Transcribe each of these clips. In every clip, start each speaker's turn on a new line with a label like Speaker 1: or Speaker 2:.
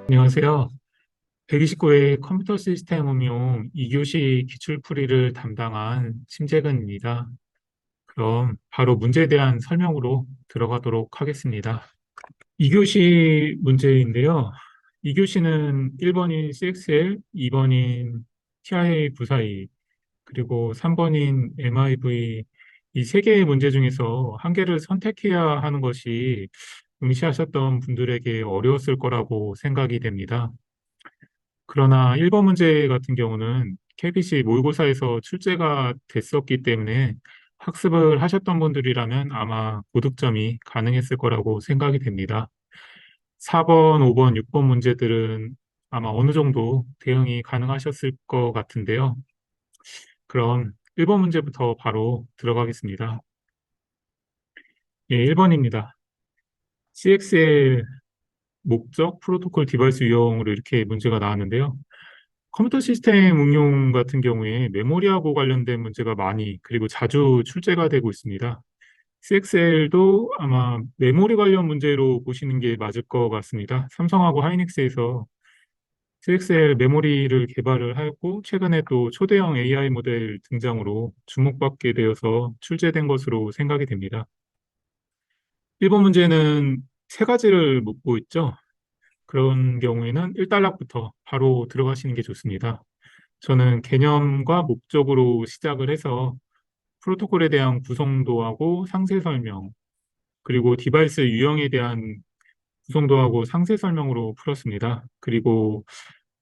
Speaker 1: 안녕하세요. 129회 컴퓨터 시스템 응용 2교시 기출풀이를 담당한 심재근입니다. 그럼 바로 문제에 대한 설명으로 들어가도록 하겠습니다. 2교시 문제인데요. 2교시는 1번인 CXL, 2번인 TIA 부사이, 그리고 3번인 MIV 이 세 개의 문제 중에서 한 개를 선택해야 하는 것이 응시하셨던 분들에게 어려웠을 거라고 생각이 됩니다. 그러나 1번 문제 같은 경우는 KBC 모의고사에서 출제가 됐었기 때문에 학습을 하셨던 분들이라면 아마 고득점이 가능했을 거라고 생각이 됩니다. 4번, 5번, 6번 문제들은 아마 어느 정도 대응이 가능하셨을 것 같은데요. 그럼 1번 문제부터 바로 들어가겠습니다. 예, 1번입니다. CXL 목적, 프로토콜 디바이스 유형으로 이렇게 문제가 나왔는데요. 컴퓨터 시스템 응용 같은 경우에 메모리하고 관련된 문제가 많이 그리고 자주 출제가 되고 있습니다. CXL도 아마 메모리 관련 문제로 보시는 게 맞을 것 같습니다. 삼성하고 하이닉스에서 CXL 메모리를 개발을 하였고 최근에 또 초대형 AI 모델 등장으로 주목받게 되어서 출제된 것으로 생각이 됩니다. 1번 문제는 세 가지를 묻고 있죠. 그런 경우에는 1단락부터 바로 들어가시는 게 좋습니다. 저는 개념과 목적으로 시작을 해서 프로토콜에 대한 구성도하고 상세 설명, 그리고 디바이스 유형에 대한 구성도하고 상세 설명으로 풀었습니다. 그리고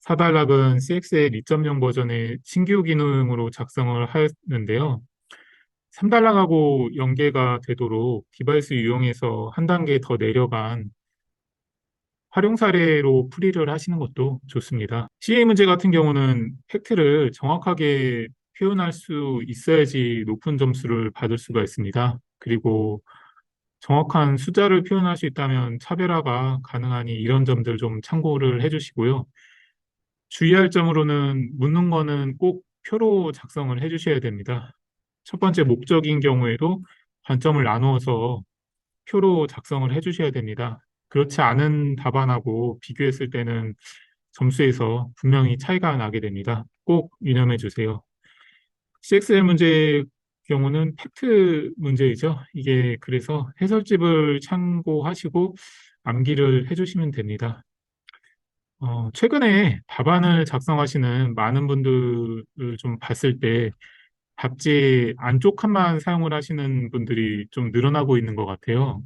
Speaker 1: 4단락은 CXL 2.0 버전의 신규 기능으로 작성을 하였는데요. 3단락하고 연계가 되도록 디바이스 유형에서 한 단계 더 내려간 활용 사례로 풀이를 하시는 것도 좋습니다. CA 문제 같은 경우는 팩트를 정확하게 표현할 수 있어야지 높은 점수를 받을 수가 있습니다. 그리고 정확한 숫자를 표현할 수 있다면 차별화가 가능하니 이런 점들 좀 참고를 해주시고요. 주의할 점으로는 묻는 거는 꼭 표로 작성을 해주셔야 됩니다. 첫 번째 목적인 경우에도 관점을 나누어서 표로 작성을 해주셔야 됩니다. 그렇지 않은 답안하고 비교했을 때는 점수에서 분명히 차이가 나게 됩니다. 꼭 유념해 주세요. CXL 문제의 경우는 팩트 문제이죠. 이게 그래서 해설집을 참고하시고 암기를 해주시면 됩니다. 최근에 답안을 작성하시는 많은 분들을 좀 봤을 때 답지 안쪽 칸만 사용을 하시는 분들이 좀 늘어나고 있는 것 같아요.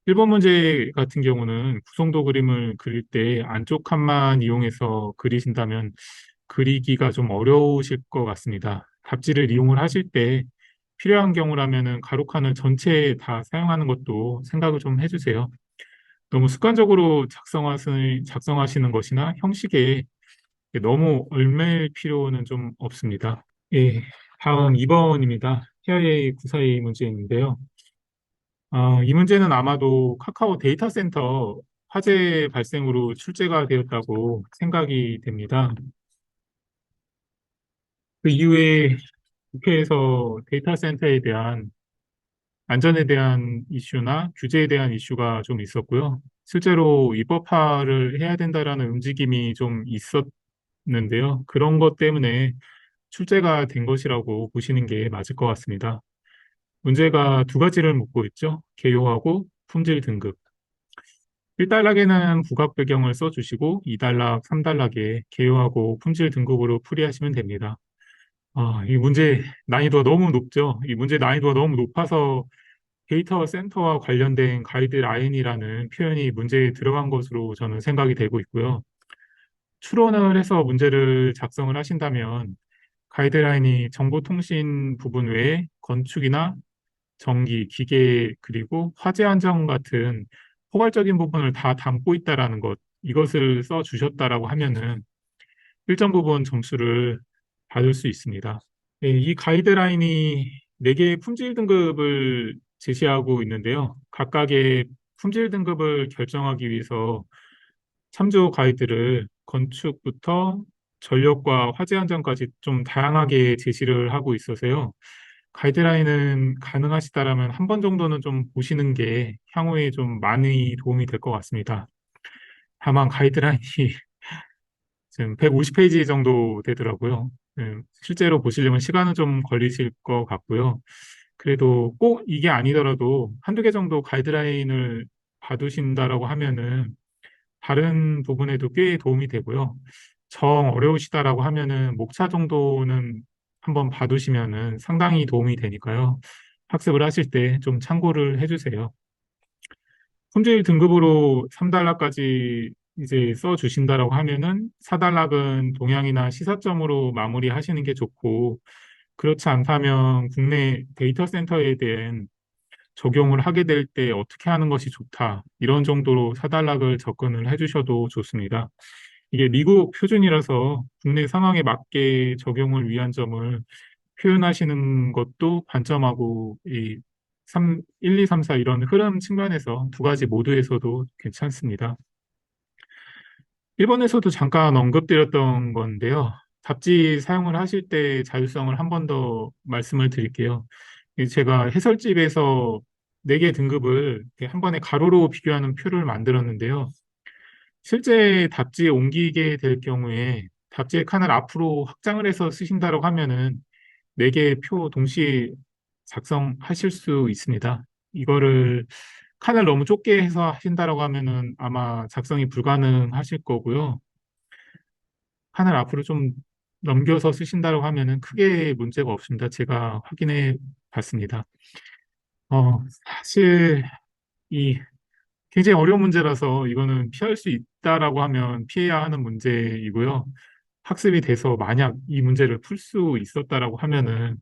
Speaker 1: 1번 문제 같은 경우는 구성도 그림을 그릴 때 안쪽 칸만 이용해서 그리신다면 그리기가 좀 어려우실 것 같습니다. 답지를 이용을 하실 때 필요한 경우라면은 가로 칸을 전체에 다 사용하는 것도 생각을 좀 해주세요. 너무 습관적으로 작성하시는 것이나 형식에 너무 얽매일 필요는 좀 없습니다. 예, 다음 2번입니다. TIA 942 문제인데요. 이 문제는 아마도 카카오 데이터 센터 화재 발생으로 출제가 되었다고 생각이 됩니다. 그 이후에 국회에서 데이터 센터에 대한 안전에 대한 이슈나 규제에 대한 이슈가 좀 있었고요. 실제로 입법화를 해야 된다라는 움직임이 좀 있었는데요. 그런 것 때문에 출제가 된 것이라고 보시는 게 맞을 것 같습니다. 문제가 두 가지를 묻고 있죠. 개요하고 품질 등급. 1단락에는 부각 배경을 써주시고 2단락, 3단락에 개요하고 품질 등급으로 풀이하시면 됩니다. 이 문제 난이도가 너무 높죠. 이 문제 난이도가 너무 높아서 데이터 센터와 관련된 가이드라인이라는 표현이 문제에 들어간 것으로 저는 생각이 되고 있고요. 추론을 해서 문제를 작성을 하신다면 가이드라인이 정보통신 부분 외에 건축이나 전기, 기계, 그리고 화재 안전 같은 포괄적인 부분을 다 담고 있다라는 것, 이것을 써 주셨다라고 하면은 일정 부분 점수를 받을 수 있습니다. 예, 이 가이드라인이 4개의 품질 등급을 제시하고 있는데요. 각각의 품질 등급을 결정하기 위해서 참조 가이드를 건축부터 전력과 화재 안전까지 좀 다양하게 제시를 하고 있어서요. 가이드라인은 가능하시다라면 한 번 정도는 좀 보시는 게 향후에 좀 많이 도움이 될 것 같습니다. 다만 가이드라인이 지금 150페이지 정도 되더라고요. 실제로 보시려면 시간은 좀 걸리실 것 같고요. 그래도 꼭 이게 아니더라도 한두 개 정도 가이드라인을 봐두신다라고 하면은 다른 부분에도 꽤 도움이 되고요. 정 어려우시다라고 하면은 목차 정도는 한번 봐두시면은 상당히 도움이 되니까요. 학습을 하실 때 좀 참고를 해주세요. 품질 등급으로 3단락까지 이제 써 주신다라고 하면은 4단락은 동향이나 시사점으로 마무리하시는 게 좋고, 그렇지 않다면 국내 데이터 센터에 대한 적용을 하게 될 때 어떻게 하는 것이 좋다, 이런 정도로 4단락을 접근을 해주셔도 좋습니다. 이게 미국 표준이라서 국내 상황에 맞게 적용을 위한 점을 표현하시는 것도 관점하고, 이 1, 2, 3, 4 이런 흐름 측면에서 두 가지 모두에서도 괜찮습니다. 일본에서도 잠깐 언급드렸던 건데요. 답지 사용을 하실 때 자율성을 한 번 더 말씀을 드릴게요. 제가 해설집에서 4개 등급을 이렇게 한 번에 가로로 비교하는 표를 만들었는데요. 실제 답지에 옮기게 될 경우에 답지의 칸을 앞으로 확장을 해서 쓰신다고 하면은 4개의 표 동시에 작성하실 수 있습니다. 이거를 칸을 너무 좁게 해서 하신다라고 하면은 아마 작성이 불가능하실 거고요. 칸을 앞으로 좀 넘겨서 쓰신다고 하면은 크게 문제가 없습니다. 제가 확인해 봤습니다. 사실 이 굉장히 어려운 문제라서 이거는 피할 수 있다라고 하면 피해야 하는 문제이고요. 학습이 돼서 만약 이 문제를 풀 수 있었다라고 하면은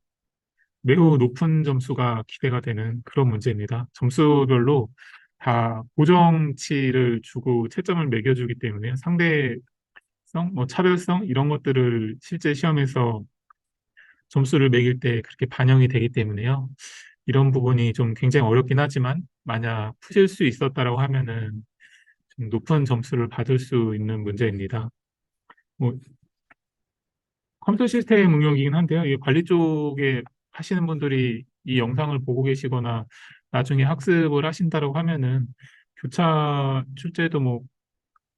Speaker 1: 매우 높은 점수가 기대가 되는 그런 문제입니다. 점수별로 다 고정치를 주고 채점을 매겨주기 때문에 상대성, 뭐 차별성 이런 것들을 실제 시험에서 점수를 매길 때 그렇게 반영이 되기 때문에요. 이런 부분이 좀 굉장히 어렵긴 하지만 만약 푸실 수 있었다라고 하면은 좀 높은 점수를 받을 수 있는 문제입니다. 뭐 컴퓨터 시스템 응용이긴 한데요. 이 관리 쪽에 하시는 분들이 이 영상을 보고 계시거나 나중에 학습을 하신다고 하면은 교차 출제도 뭐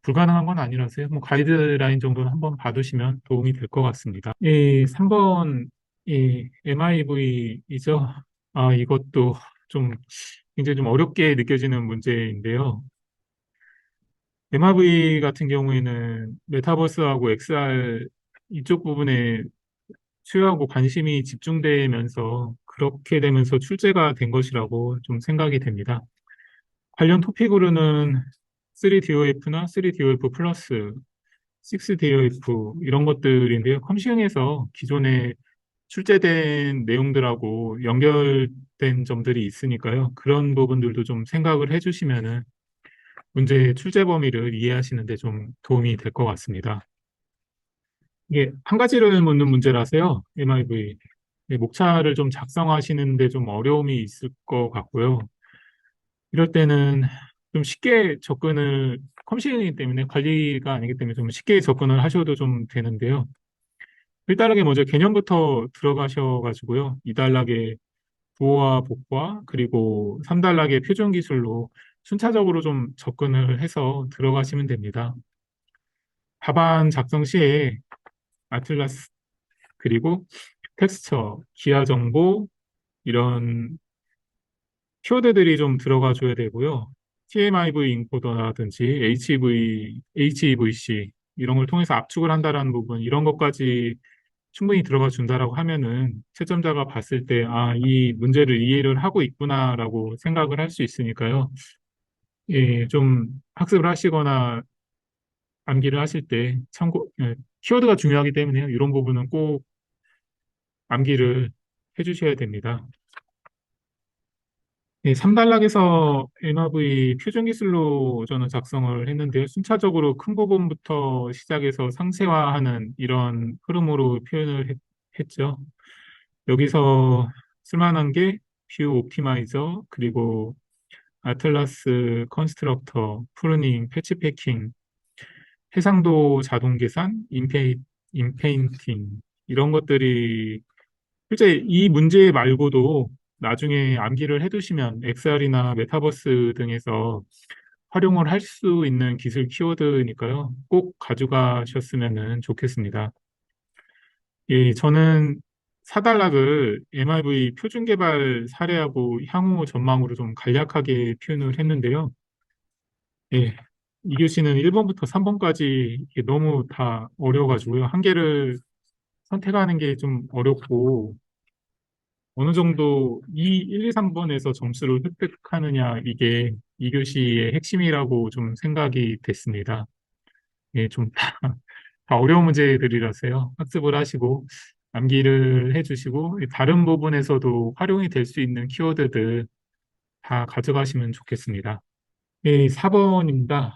Speaker 1: 불가능한 건 아니라서요. 뭐 가이드라인 정도는 한번 봐두시면 도움이 될 것 같습니다. 이 3번 이 MIV이죠. 이것도 좀 굉장히 좀 어렵게 느껴지는 문제인데요. MIV 같은 경우에는 메타버스하고 XR 이쪽 부분에 수요하고 관심이 집중되면서 그렇게 되면서 출제가 된 것이라고 좀 생각이 됩니다. 관련 토픽으로는 3DOF나 3DOF 플러스, 6DOF 이런 것들인데요. 컴시응에서 기존에 출제된 내용들하고 연결된 점들이 있으니까요. 그런 부분들도 좀 생각을 해주시면은 문제의 출제 범위를 이해하시는 데 좀 도움이 될 것 같습니다. 이게 한 가지를 묻는 문제라서요. MIV. 목차를 좀 작성하시는데 좀 어려움이 있을 것 같고요. 이럴 때는 좀 쉽게 접근을, 컴시이기 때문에 관리가 아니기 때문에 좀 쉽게 접근을 하셔도 좀 되는데요. 1단락에 먼저 개념부터 들어가셔가지고요. 2단락에 부호와 복과 그리고 3단락의 표준 기술로 순차적으로 좀 접근을 해서 들어가시면 됩니다. 답안 작성 시에 아틀라스 그리고 텍스처, 기하 정보 이런 키워드들이 좀 들어가 줘야 되고요. TMIV 인코더라든지 HEVC 이런 걸 통해서 압축을 한다라는 부분 이런 것까지 충분히 들어가 준다라고 하면은 채점자가 봤을 때 이 문제를 이해를 하고 있구나라고 생각을 할 수 있으니까요. 예, 좀 학습을 하시거나 암기를 하실 때 키워드가 중요하기 때문에요. 이런 부분은 꼭 암기를 해주셔야 됩니다. 네, 3단락에서 MRV 표준 기술로 저는 작성을 했는데요. 순차적으로 큰 부분부터 시작해서 상세화하는 이런 흐름으로 표현을 했죠. 여기서 쓸만한 게 뷰 옵티마이저, 그리고 아틀라스 컨스트럭터, 프루닝, 패치 패킹, 해상도 자동 계산, 인페인팅 이런 것들이 실제 이 문제 말고도 나중에 암기를 해두시면 XR이나 메타버스 등에서 활용을 할 수 있는 기술 키워드니까요. 꼭 가져가셨으면 좋겠습니다. 예, 저는 사달락을 MRV 표준 개발 사례하고 향후 전망으로 좀 간략하게 표현을 했는데요. 예, 이교시는 1번부터 3번까지 너무 다 어려워가지고요. 한 개를 선택하는 게 좀 어렵고, 어느 정도 이 1, 2, 3번에서 점수를 획득하느냐, 이게 2교시의 핵심이라고 좀 생각이 됐습니다. 예, 좀 다 어려운 문제들이라서요. 학습을 하시고, 암기를 해주시고, 다른 부분에서도 활용이 될 수 있는 키워드들 다 가져가시면 좋겠습니다. 예, 4번입니다.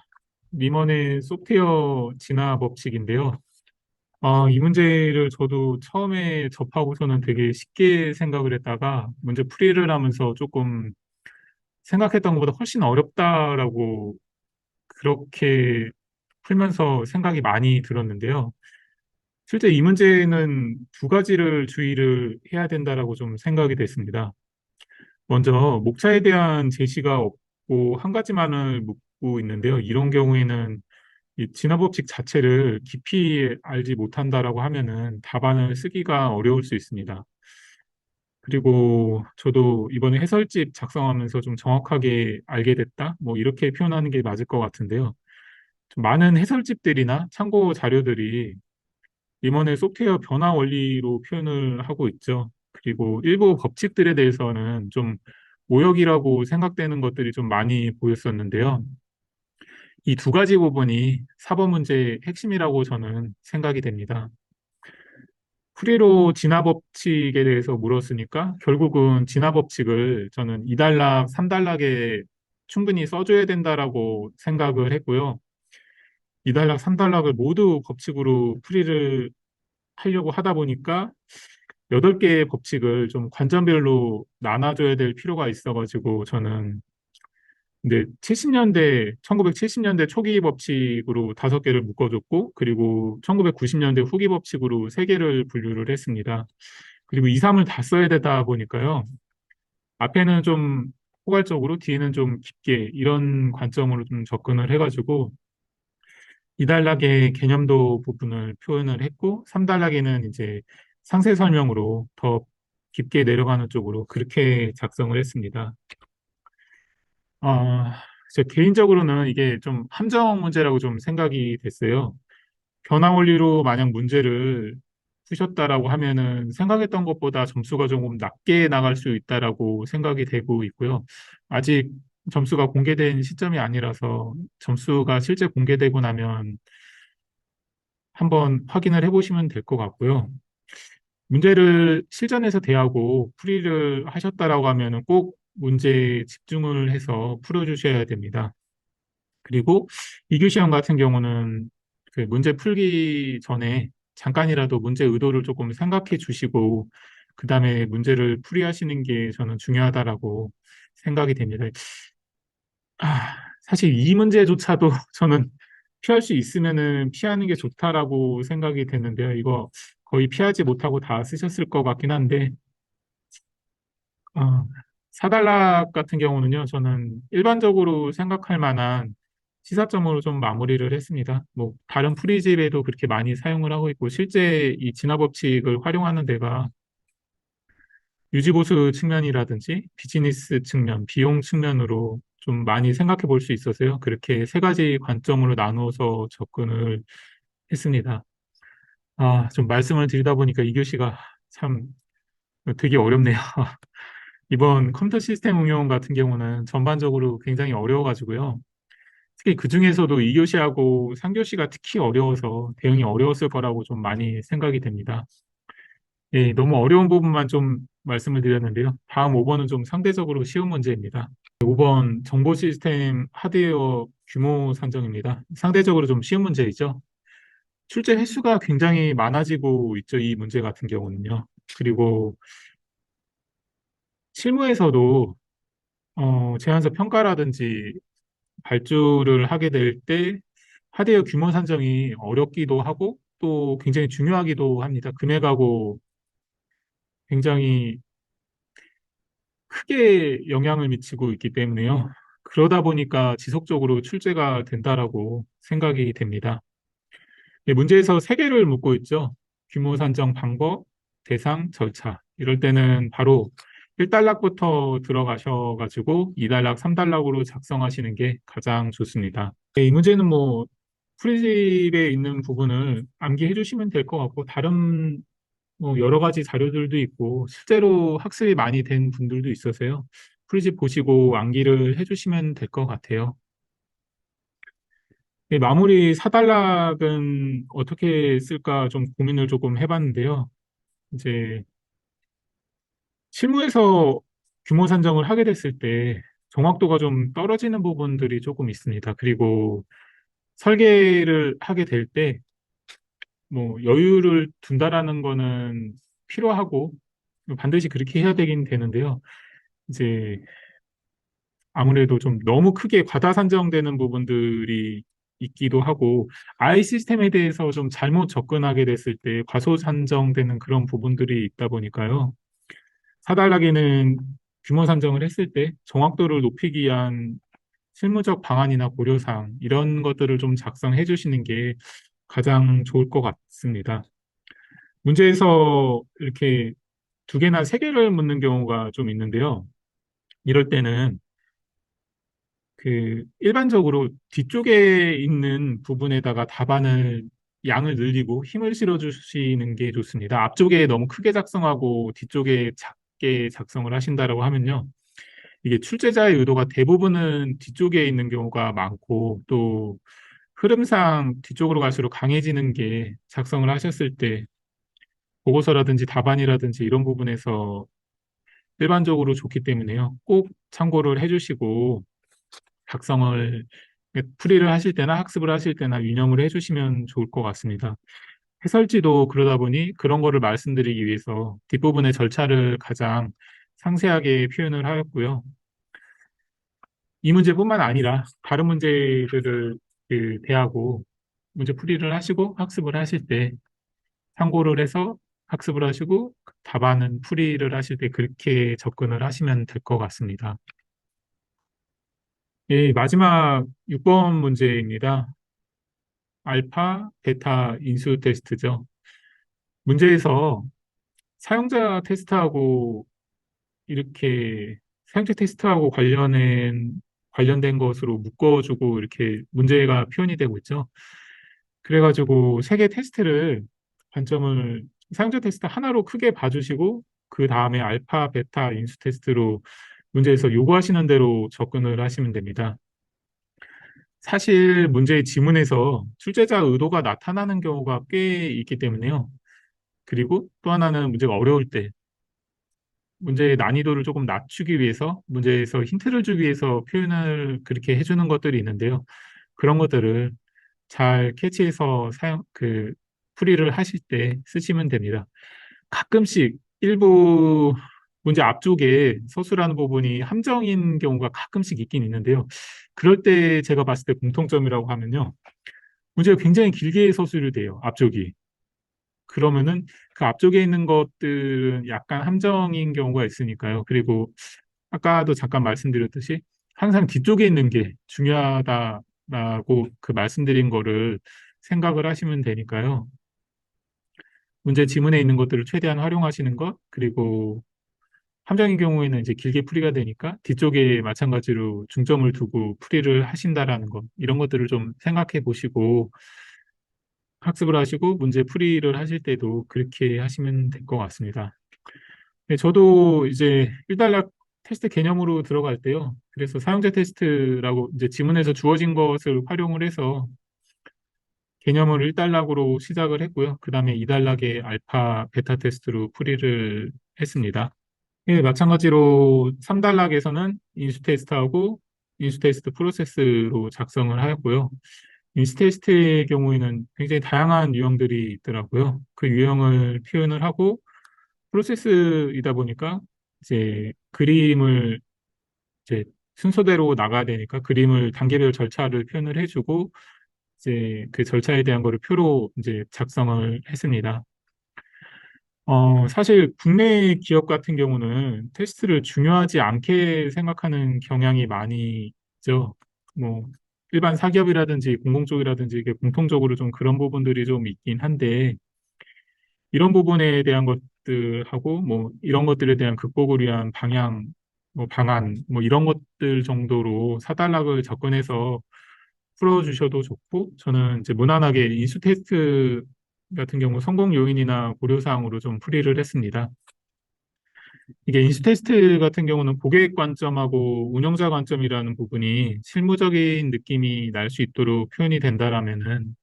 Speaker 1: 리먼의 소프트웨어 진화 법칙인데요. 이 문제를 저도 처음에 접하고서는 되게 쉽게 생각을 했다가 문제 풀이를 하면서 조금 생각했던 것보다 훨씬 어렵다라고 그렇게 풀면서 생각이 많이 들었는데요. 실제 이 문제는 두 가지를 주의를 해야 된다라고 좀 생각이 됐습니다. 먼저 목차에 대한 제시가 없고 한 가지만을 묻고 있는데요. 이런 경우에는 이 진화 법칙 자체를 깊이 알지 못한다라고 하면은 답안을 쓰기가 어려울 수 있습니다. 그리고 저도 이번에 해설집 작성하면서 좀 정확하게 알게 됐다? 뭐 이렇게 표현하는 게 맞을 것 같은데요. 좀 많은 해설집들이나 참고 자료들이 임원의 소프트웨어 변화 원리로 표현을 하고 있죠. 그리고 일부 법칙들에 대해서는 좀 오역이라고 생각되는 것들이 좀 많이 보였었는데요. 이 두 가지 부분이 4번 문제의 핵심이라고 저는 생각이 됩니다. 풀이로 진화 법칙에 대해서 물었으니까 결국은 진화 법칙을 저는 2단락, 3단락에 충분히 써줘야 된다라고 생각을 했고요. 2단락, 3단락을 모두 법칙으로 풀이를 하려고 하다 보니까 8개의 법칙을 좀 관점별로 나눠줘야 될 필요가 있어가지고 저는 근데 70년대, 1970년대 초기 법칙으로 5개를 묶어줬고, 그리고 1990년대 후기 법칙으로 3개를 분류를 했습니다. 그리고 2, 3을 다 써야 되다 보니까요. 앞에는 좀 포괄적으로, 뒤에는 좀 깊게 이런 관점으로 좀 접근을 해가지고, 2단락의 개념도 부분을 표현을 했고, 3단락에는 이제 상세 설명으로 더 깊게 내려가는 쪽으로 그렇게 작성을 했습니다. 제 개인적으로는 이게 좀 함정 문제라고 좀 생각이 됐어요. 변화 원리로 만약 문제를 푸셨다라고 하면은 생각했던 것보다 점수가 조금 낮게 나갈 수 있다라고 생각이 되고 있고요. 아직 점수가 공개된 시점이 아니라서 점수가 실제 공개되고 나면 한번 확인을 해보시면 될 것 같고요. 문제를 실전에서 대하고 풀이를 하셨다라고 하면은 꼭 문제에 집중을 해서 풀어주셔야 됩니다. 그리고 이교 시험 같은 경우는 그 문제 풀기 전에 잠깐이라도 문제 의도를 조금 생각해 주시고 그다음에 문제를 풀이하시는 게 저는 중요하다라고 생각이 됩니다. 사실 이 문제조차도 저는 피할 수 있으면은 피하는 게 좋다라고 생각이 되는데요. 이거 거의 피하지 못하고 다 쓰셨을 것 같긴 한데 어, 사달락 같은 경우는요, 저는 일반적으로 생각할 만한 시사점으로 좀 마무리를 했습니다. 뭐, 다른 프리집에도 그렇게 많이 사용을 하고 있고, 실제 이 진화 법칙을 활용하는 데가 유지보수 측면이라든지 비즈니스 측면, 비용 측면으로 좀 많이 생각해 볼 수 있어서요. 그렇게 세 가지 관점으로 나누어서 접근을 했습니다. 좀 말씀을 드리다 보니까 이 교시가 참 되게 어렵네요. 이번 컴퓨터 시스템 응용 같은 경우는 전반적으로 굉장히 어려워가지고요. 특히 그 중에서도 2교시하고 3교시가 특히 어려워서 대응이 어려웠을 거라고 좀 많이 생각이 됩니다. 예, 너무 어려운 부분만 좀 말씀을 드렸는데요. 다음 5번은 좀 상대적으로 쉬운 문제입니다. 5번 정보 시스템 하드웨어 규모 산정입니다. 상대적으로 좀 쉬운 문제이죠. 출제 횟수가 굉장히 많아지고 있죠. 이 문제 같은 경우는요. 그리고 실무에서도 제안서 평가라든지 발주를 하게 될 때 하드웨어 규모 산정이 어렵기도 하고 또 굉장히 중요하기도 합니다. 금액하고 굉장히 크게 영향을 미치고 있기 때문에요. 그러다 보니까 지속적으로 출제가 된다라고 생각이 됩니다. 문제에서 세 개를 묻고 있죠. 규모 산정 방법, 대상, 절차. 이럴 때는 바로 1단락부터 들어가셔가지고 2단락, 3단락으로 작성하시는 게 가장 좋습니다. 이 문제는 뭐 프리집에 있는 부분을 암기해 주시면 될 것 같고 다른 뭐 여러 가지 자료들도 있고 실제로 학습이 많이 된 분들도 있어서요. 프리집 보시고 암기를 해주시면 될 것 같아요. 마무리 4단락은 어떻게 쓸까 좀 고민을 조금 해봤는데요. 이제 실무에서 규모 산정을 하게 됐을 때 정확도가 좀 떨어지는 부분들이 조금 있습니다. 그리고 설계를 하게 될 때 뭐 여유를 둔다라는 거는 필요하고 반드시 그렇게 해야 되긴 되는데요. 이제 아무래도 좀 너무 크게 과다 산정되는 부분들이 있기도 하고 아이 시스템에 대해서 좀 잘못 접근하게 됐을 때 과소 산정되는 그런 부분들이 있다 보니까요. 사달라기는 규모 산정을 했을 때 정확도를 높이기 위한 실무적 방안이나 고려사항 이런 것들을 좀 작성해 주시는 게 가장 좋을 것 같습니다. 문제에서 이렇게 두 개나 세 개를 묻는 경우가 좀 있는데요. 이럴 때는 그 일반적으로 뒤쪽에 있는 부분에다가 답안을 양을 늘리고 힘을 실어 주시는 게 좋습니다. 앞쪽에 너무 크게 작성하고 뒤쪽에 작게 작성을 하신다라고 하면요. 이게 출제자의 의도가 대부분은 뒤쪽에 있는 경우가 많고 또 흐름상 뒤쪽으로 갈수록 강해지는 게 작성을 하셨을 때 보고서라든지 답안이라든지 이런 부분에서 일반적으로 좋기 때문에요. 꼭 참고를 해주시고 작성을 풀이를 하실 때나 학습을 하실 때나 유념을 해주시면 좋을 것 같습니다. 해설지도 그러다 보니 그런 거를 말씀드리기 위해서 뒷부분의 절차를 가장 상세하게 표현을 하였고요. 이 문제뿐만 아니라 다른 문제들을 대하고 문제 풀이를 하시고 학습을 하실 때 참고를 해서 학습을 하시고 답안은 풀이를 하실 때 그렇게 접근을 하시면 될 것 같습니다. 예, 마지막 6번 문제입니다. 알파, 베타 인수 테스트죠. 문제에서 사용자 테스트하고 이렇게 사용자 테스트하고 관련된 것으로 묶어주고 이렇게 문제가 표현이 되고 있죠. 그래가지고 세 개 테스트를 관점을 사용자 테스트 하나로 크게 봐주시고 그 다음에 알파, 베타 인수 테스트로 문제에서 요구하시는 대로 접근을 하시면 됩니다. 사실 문제의 지문에서 출제자 의도가 나타나는 경우가 꽤 있기 때문에요. 그리고 또 하나는 문제가 어려울 때 문제의 난이도를 조금 낮추기 위해서 문제에서 힌트를 주기 위해서 표현을 그렇게 해주는 것들이 있는데요. 그런 것들을 잘 캐치해서 풀이를 하실 때 쓰시면 됩니다. 가끔씩 일부 문제 앞쪽에 서술하는 부분이 함정인 경우가 가끔씩 있긴 있는데요. 그럴 때 제가 봤을 때 공통점이라고 하면요. 문제가 굉장히 길게 서술이 돼요. 앞쪽이. 그러면은 그 앞쪽에 있는 것들은 약간 함정인 경우가 있으니까요. 그리고 아까도 잠깐 말씀드렸듯이 항상 뒤쪽에 있는 게 중요하다라고 그 말씀드린 거를 생각을 하시면 되니까요. 문제 지문에 있는 것들을 최대한 활용하시는 것, 그리고 함정인 경우에는 이제 길게 풀이가 되니까 뒤쪽에 마찬가지로 중점을 두고 풀이를 하신다라는 것, 이런 것들을 좀 생각해 보시고 학습을 하시고 문제 풀이를 하실 때도 그렇게 하시면 될 것 같습니다. 네, 저도 이제 1단락 테스트 개념으로 들어갈 때요. 그래서 사용자 테스트라고 이제 지문에서 주어진 것을 활용을 해서 개념을 1단락으로 시작을 했고요. 그 다음에 2단락에 알파, 베타 테스트로 풀이를 했습니다. 예, 마찬가지로 3단락에서는 인수 테스트하고 인수 테스트 프로세스로 작성을 하였고요. 인수 테스트의 경우에는 굉장히 다양한 유형들이 있더라고요. 그 유형을 표현을 하고 프로세스이다 보니까 이제 그림을 이제 순서대로 나가야 되니까 그림을 단계별 절차를 표현을 해주고 이제 그 절차에 대한 거를 표로 이제 작성을 했습니다. 사실 국내 기업 같은 경우는 테스트를 중요하지 않게 생각하는 경향이 많이 있죠. 뭐 일반 사기업이라든지 공공 쪽이라든지 이게 공통적으로 좀 그런 부분들이 좀 있긴 한데 이런 부분에 대한 것들하고 뭐 이런 것들에 대한 극복을 위한 방향, 뭐 방안, 뭐 이런 것들 정도로 사단락을 접근해서 풀어주셔도 좋고 저는 이제 무난하게 인수 테스트 같은 경우 성공 요인이나 고려사항으로 좀 풀이를 했습니다. 이게 인수 테스트 같은 경우는 고객 관점하고 운영자 관점이라는 부분이 실무적인 느낌이 날 수 있도록 표현이 된다라면은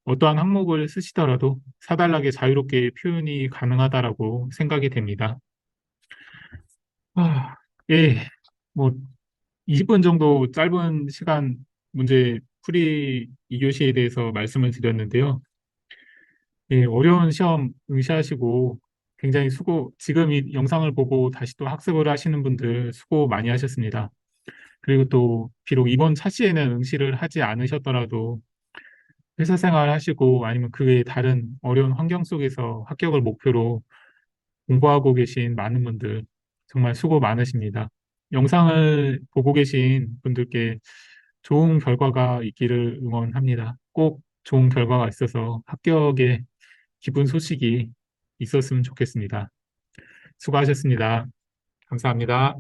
Speaker 1: 어떠한 항목을 쓰시더라도 사달라게 자유롭게 표현이 가능하다라고 생각이 됩니다. 아, 예, 뭐 20분 정도 짧은 시간 문제 풀이 2교시에 대해서 말씀을 드렸는데요. 예, 어려운 시험 응시하시고 굉장히 지금 이 영상을 보고 다시 또 학습을 하시는 분들 수고 많이 하셨습니다. 그리고 또 비록 이번 차시에는 응시를 하지 않으셨더라도 회사 생활 하시고 아니면 그 외에 다른 어려운 환경 속에서 합격을 목표로 공부하고 계신 많은 분들 정말 수고 많으십니다. 영상을 보고 계신 분들께 좋은 결과가 있기를 응원합니다. 꼭 좋은 결과가 있어서 합격의 기쁜 소식이 있었으면 좋겠습니다. 수고하셨습니다. 감사합니다.